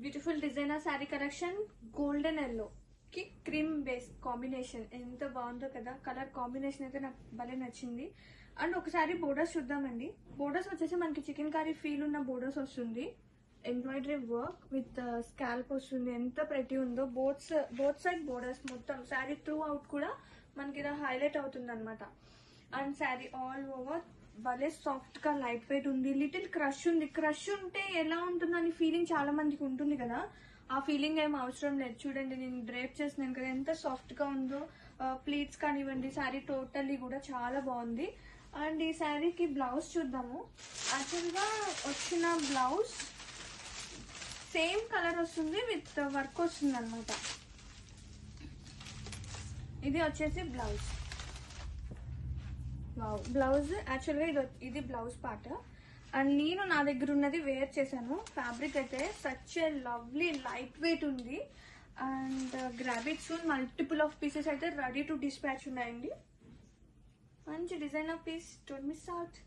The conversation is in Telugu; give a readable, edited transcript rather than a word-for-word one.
Beautiful designer sari collection. Golden yellow కి క్రీమ్ బేస్ కాంబినేషన్ ఎంత బాగుందో కదా. కలర్ కాంబినేషన్ అయితే నాకు భలే నచ్చింది. అండ్ ఒకసారి బోర్డర్స్ చూద్దామండి. బోర్డర్స్ వచ్చేసి మనకి చికెన్ కర్రీ ఫీల్ ఉన్న బోర్డర్స్ వస్తుంది. ఎంబ్రాయిడరీ వర్క్ విత్ స్కాల్ప్ వస్తుంది. ఎంత ప్రెటీ ఉందో. బోత్ సైడ్ బోర్డర్స్ మొత్తం శారీ త్రూ అవుట్ కూడా మనకి ఇలా హైలైట్ అవుతుంది అనమాట. అండ్ శారీ ఆల్ ఓవర్ భలే సాఫ్ట్ గా లైట్ వెయిట్ ఉంది. లిటిల్ క్రష్ ఉంది. క్రష్ ఉంటే ఎలా ఉంటుందని ఫీలింగ్ చాలా మందికి ఉంటుంది కదా. ఆ ఫీలింగ్ ఏం అవసరం లేదు. చూడండి నేను డ్రేప్ చేసినాను కదా ఎంత సాఫ్ట్ గా ఉందో. ప్లీట్స్ కానివ్వండి, శారీ టోటల్లీ కూడా చాలా బాగుంది. అండ్ ఈ శారీకి బ్లౌజ్ చూద్దాము. యాక్చువల్ గా వచ్చిన బ్లౌజ్ సేమ్ కలర్ వస్తుంది విత్ వర్క్ వస్తుంది అనమాట. ఇది వచ్చేసి బ్లౌజ్. బ్లౌజ్ యాక్చువల్గా ఇది బ్లౌజ్ పార్ట్. అండ్ నేను నా దగ్గర ఉన్నది వేర్ చేశాను. ఫ్యాబ్రిక్ అయితే such a lovely lightweight ఉంది. And grab it soon. Multiple of pieces అయితే రెడీ టు డిస్పాచ్ ఉన్నాయండి. మంచి designer piece, don't miss out.